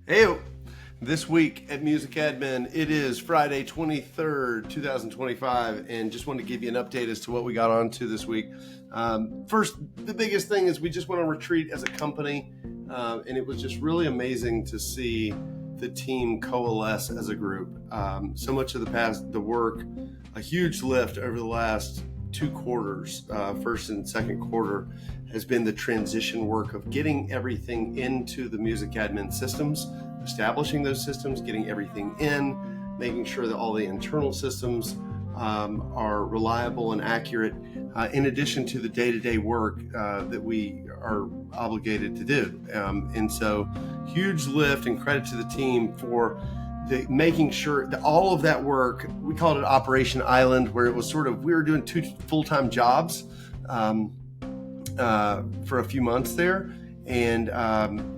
Hey, this week at Music Admin, it is Friday, 23rd, 2025, and just wanted to give you an update as to what we got on to this week. First, the biggest thing is we just went on retreat as a company, and it was just really amazing to see the team coalesce as a group. So much of the work, a huge lift over the last 2 quarters, first and second quarter, has been the transition work of getting everything into the Music Admin systems, establishing those systems, getting everything in, making sure that all the internal systems are reliable and accurate, in addition to the day-to-day work that we are obligated to do. And so huge lift and credit to the team for making sure that all of that work, we called it Operation Island, where it was sort of, we were doing 2 full-time jobs for a few months there. And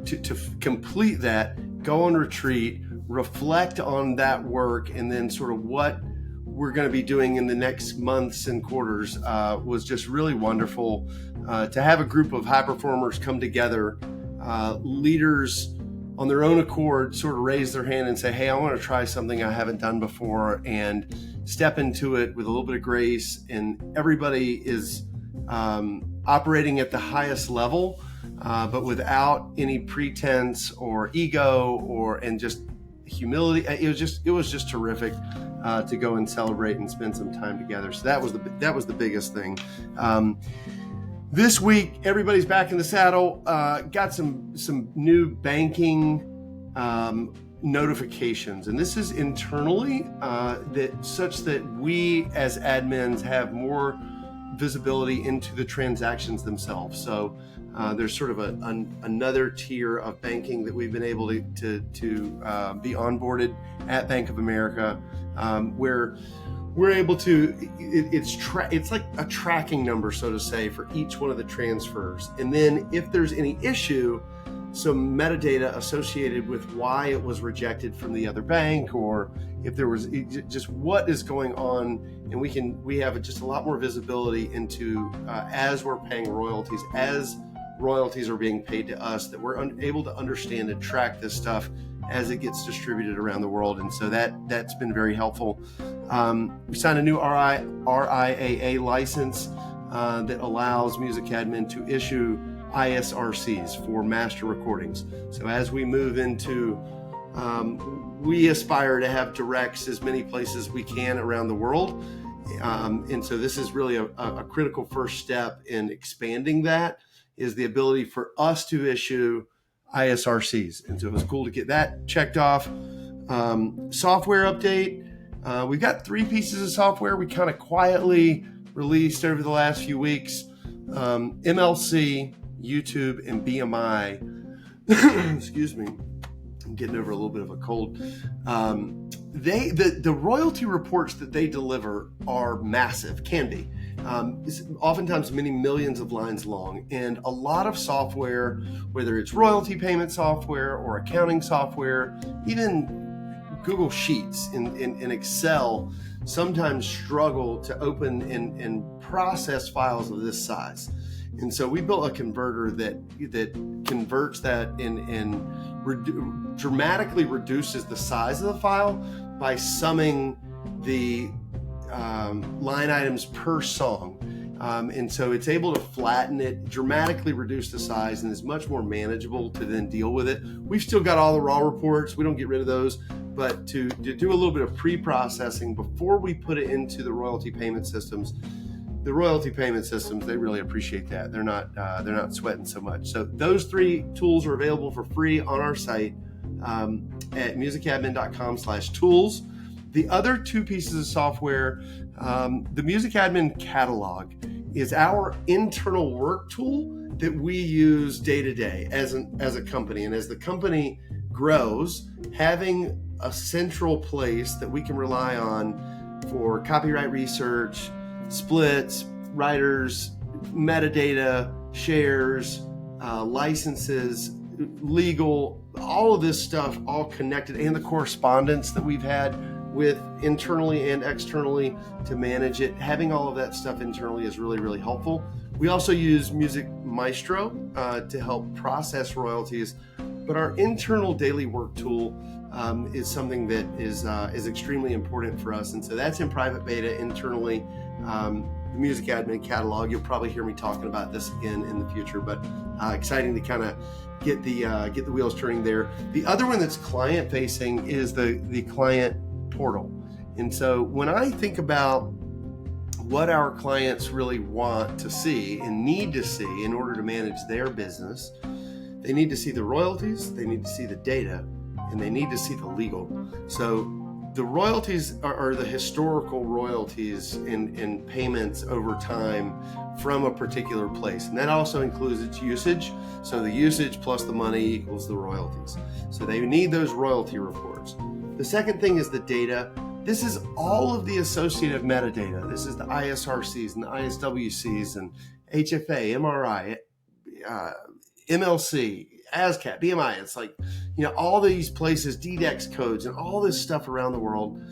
to complete that, go on retreat, reflect on that work, and then sort of what we're going to be doing in the next months and quarters was just really wonderful. To have a group of high performers come together, leaders on their own accord sort of raise their hand and say, hey, I want to try something I haven't done before, and step into it with a little bit of grace. And everybody is operating at the highest level, but without any pretense or ego and just humility. It was just terrific to go and celebrate and spend some time together. So that was the biggest thing. This week, everybody's back in the saddle. Got some new banking notifications, and this is internally such that we as admins have more visibility into the transactions themselves. So there's sort of another tier of banking that we've been able to be onboarded at Bank of America, where we're able to, it's like a tracking number, so to say, for each one of the transfers. And then if there's any issue, some metadata associated with why it was rejected from the other bank, or if there was just what is going on, and we have just a lot more visibility into as we're paying royalties, as royalties are being paid to us, that we're able to understand and track this stuff as it gets distributed around the world. And so that's been very helpful. We signed a new RIAA license that allows Music Admin to issue ISRCs for master recordings. So as we move into, we aspire to have directs as many places as we can around the world. And so this is really a critical first step in expanding that, is the ability for us to issue ISRCs. And so it was cool to get that checked off. Software update. We've got 3 pieces of software we kind of quietly released over the last few weeks. MLC, YouTube, and BMI. Excuse me. I'm getting over a little bit of a cold. The royalty reports that they deliver are massive, can be. It's oftentimes many millions of lines long, and a lot of software, whether it's royalty payment software or accounting software, even Google Sheets in Excel, sometimes struggle to open and process files of this size. And so we built a converter that converts that and dramatically reduces the size of the file by summing the line items per song. And so it's able to flatten it, dramatically reduce the size, and is much more manageable to then deal with it. We've still got all the raw reports. We don't get rid of those, but to do a little bit of pre-processing before we put it into the royalty payment systems. The royalty payment systems, they really appreciate that. They're not sweating so much. So those 3 tools are available for free on our site at musicadmin.com/tools. The other 2 pieces of software, the Music Admin Catalog is our internal work tool that we use day to day as a company. And as the company grows, having a central place that we can rely on for copyright research, splits, writers, metadata, shares, licenses, legal, all of this stuff all connected, and the correspondence that we've had with internally and externally to manage it. Having all of that stuff internally is really, really helpful. We also use Music Maestro to help process royalties But our internal daily work tool is something that is extremely important for us. And so that's in private beta internally. The music admin catalog, you'll probably hear me talking about this again in the future, but exciting to kind of get the wheels turning there. The other one that's client facing is the client portal. And so when I think about what our clients really want to see and need to see in order to manage their business, they need to see the royalties, they need to see the data, and they need to see the legal. So the royalties are the historical royalties and payments over time from a particular place. And that also includes its usage. So the usage plus the money equals the royalties. So they need those royalty reports. The second thing is the data. This is all of the associated metadata. This is the ISRCs and the ISWCs and HFA, MRI, MLC, ASCAP, BMI. It's like, all these places, DDEX codes and all this stuff around the world.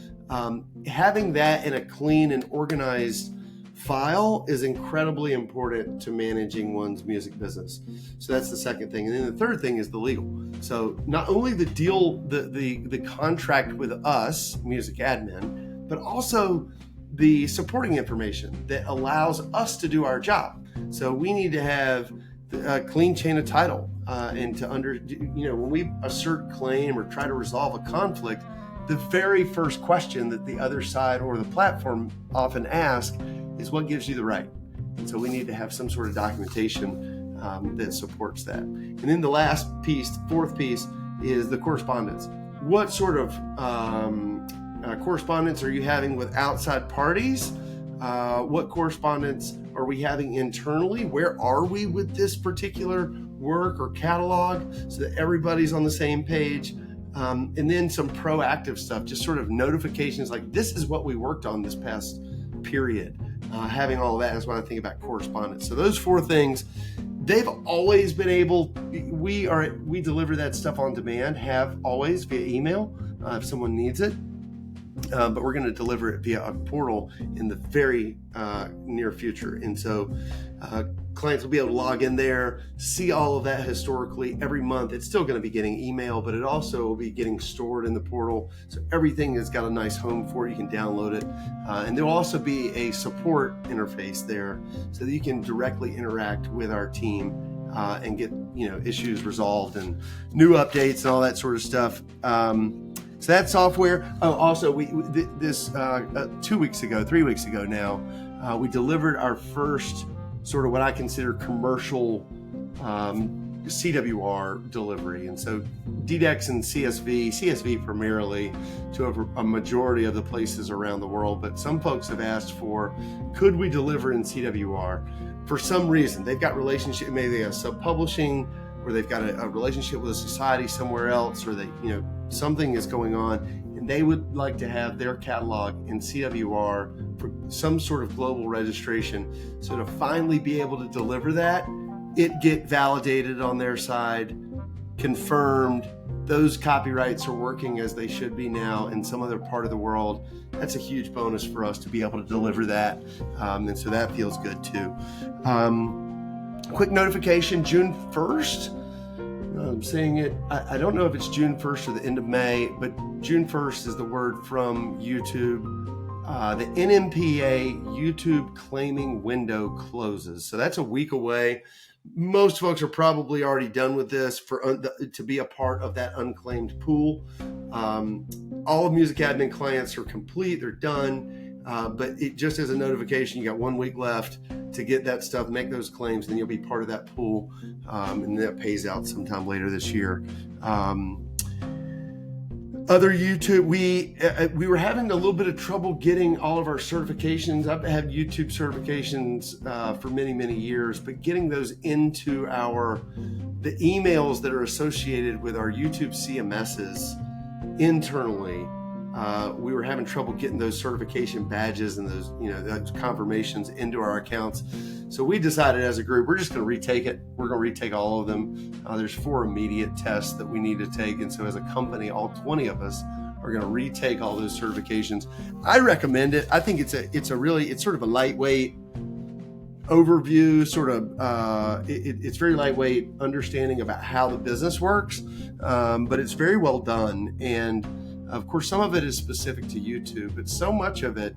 Having that in a clean and organized file is incredibly important to managing one's music business. So that's the second thing. And then the third thing is the legal. So not only the deal, the contract with us, music admin, but also the supporting information that allows us to do our job. So we need to have a clean chain of title and to when we assert claim or try to resolve a conflict, the very first question that the other side or the platform often asks is what gives you the right. And so we need to have some sort of documentation that supports that. And then the last piece, fourth piece, is the correspondence. What sort of correspondence are you having with outside parties? What correspondence are we having internally? Where are we with this particular work or catalog so that everybody's on the same page? And then some proactive stuff, just sort of notifications like this is what we worked on this past period. Having all of that is when I think about correspondence. So those four things, they've always been able, we deliver that stuff on demand, have always via email if someone needs it. But we're going to deliver it via a portal in the very near future. And so clients will be able to log in there, see all of that historically every month. It's still going to be getting email, but it also will be getting stored in the portal. So everything has got a nice home for it. You can download it. And there will also be a support interface there so that you can directly interact with our team and get issues resolved and new updates and all that sort of stuff. So that software. Oh, also, we 3 weeks ago now, we delivered our first sort of what I consider commercial CWR delivery. And so DDEX and CSV primarily to a majority of the places around the world, but some folks have asked for, could we deliver in CWR? For some reason, they've got relationship, maybe they have sub-publishing, or they've got a relationship with a society somewhere else, or they, something is going on, and they would like to have their catalog in CWR for some sort of global registration. So to finally be able to deliver that, it get validated on their side, confirmed, those copyrights are working as they should be now in some other part of the world. That's a huge bonus for us to be able to deliver that. And so that feels good too. Quick notification, June 1st. I'm saying it, I don't know if it's June 1st or the end of May, but June 1st is the word from YouTube. The NMPA YouTube claiming window closes. So that's a week away. Most folks are probably already done with this to be a part of that unclaimed pool. All of Music Admin clients are complete, they're done. But it just as a notification, you got 1 week left to get that stuff, make those claims, then you'll be part of that pool. And that pays out sometime later this year. Other YouTube, we were having a little bit of trouble getting all of our certifications. I've had YouTube certifications for many, many years, but getting those into the emails that are associated with our YouTube CMSs internally, we were having trouble getting those certification badges and those confirmations into our accounts. So we decided as a group, we're just going to retake it. We're going to retake all of them. There's 4 immediate tests that we need to take. And so as a company, all 20 of us are going to retake all those certifications. I recommend it. I think it's sort of a lightweight overview, sort of, it's very lightweight understanding about how the business works, but it's very well done. And of course, some of it is specific to YouTube, but so much of it,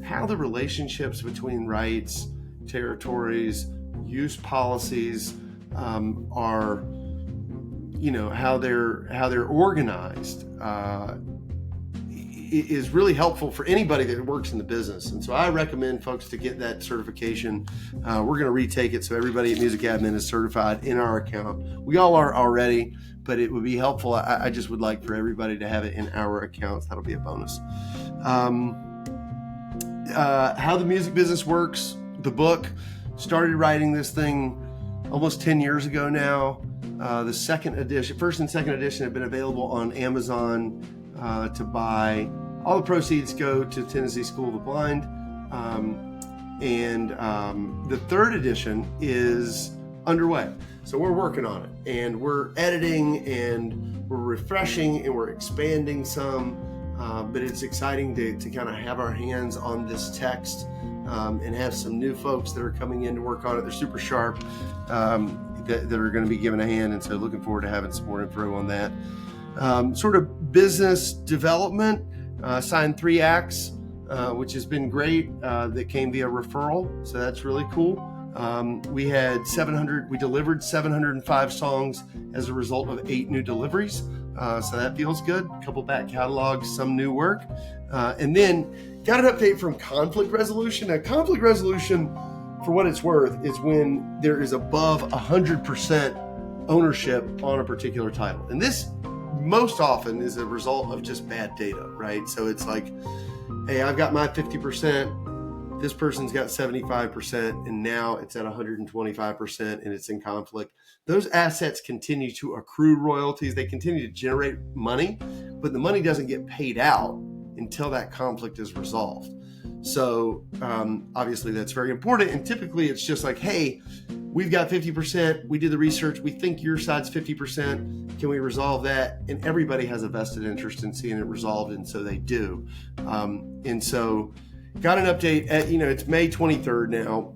how the relationships between rights, territories, use policies are, how they're organized, is really helpful for anybody that works in the business. And so I recommend folks to get that certification. We're going to retake it so everybody at Music Admin is certified in our account. We all are already, but it would be helpful. I just would like for everybody to have it in our accounts. That'll be a bonus. How the Music Business Works, the book, started writing this thing almost 10 years ago now. The second edition, first and second edition, have been available on Amazon to buy. All the proceeds go to Tennessee School of the Blind. And the third edition is underway. So we're working on it, and we're editing, and we're refreshing, and we're expanding some. But it's exciting to kind of have our hands on this text and have some new folks that are coming in to work on it. They're super sharp, that are going to be given a hand. And so looking forward to having some more info on that. Sort of business development, signed 3 acts, which has been great, that came via referral. So that's really cool. We delivered 705 songs as a result of 8 new deliveries. So that feels good. A couple back catalogs, some new work. And then got an update from conflict resolution. Now, conflict resolution, for what it's worth, is when there is above 100% ownership on a particular title. And this most often is a result of just bad data, right? So it's like, hey, I've got my 50%, this person's got 75%, and now it's at 125% and it's in conflict. Those assets continue to accrue royalties. They continue to generate money, but the money doesn't get paid out until that conflict is resolved. So obviously that's very important. And typically it's just like, hey, we've got 50%. We did the research. We think your side's 50%. Can we resolve that? And everybody has a vested interest in seeing it resolved. And so they do. And so got an update at, it's May 23rd now.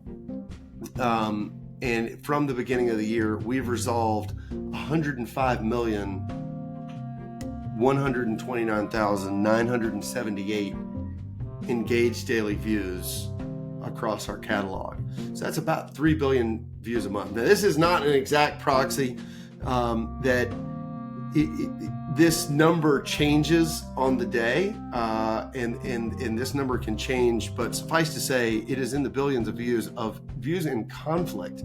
And from the beginning of the year, we've resolved 105,129,978 engaged daily views across our catalog. So that's about 3 billion views a month. Now, this is not an exact proxy this number changes on the day, and this number can change, but suffice to say, it is in the billions of views in conflict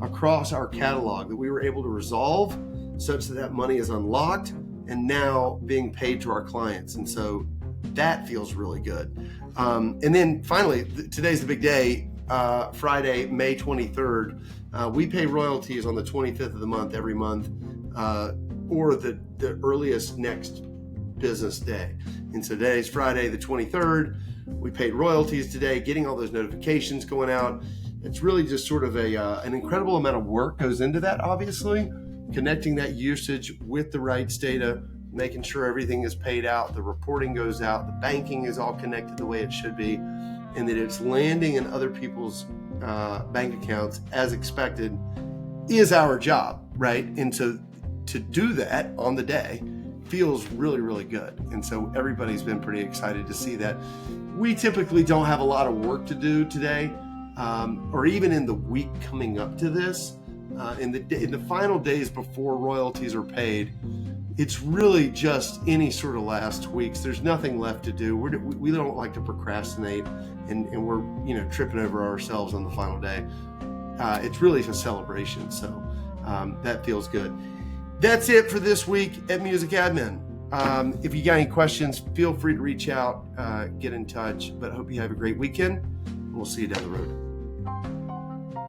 across our catalog that we were able to resolve such that money is unlocked and now being paid to our clients. And so that feels really good. And then finally, today's the big day, Friday, May 23rd. We pay royalties on the 25th of the month every month, or the earliest next business day. And so today's Friday, the 23rd. We paid royalties today, getting all those notifications going out. It's really just sort of an incredible amount of work goes into that, obviously, connecting that usage with the rights data, making sure everything is paid out, the reporting goes out, the banking is all connected the way it should be, and that it's landing in other people's bank accounts as expected is our job, right? And so to do that on the day feels really, really good. And so everybody's been pretty excited to see that. We typically don't have a lot of work to do today, or even in the week coming up to this. In the final days before royalties are paid, it's really just any sort of last weeks. There's nothing left to do. We don't like to procrastinate, and we're tripping over ourselves on the final day. It's really a celebration, so that feels good. That's it for this week at Music Admin. If you got any questions, feel free to reach out, get in touch. But I hope you have a great weekend. We'll see you down the road.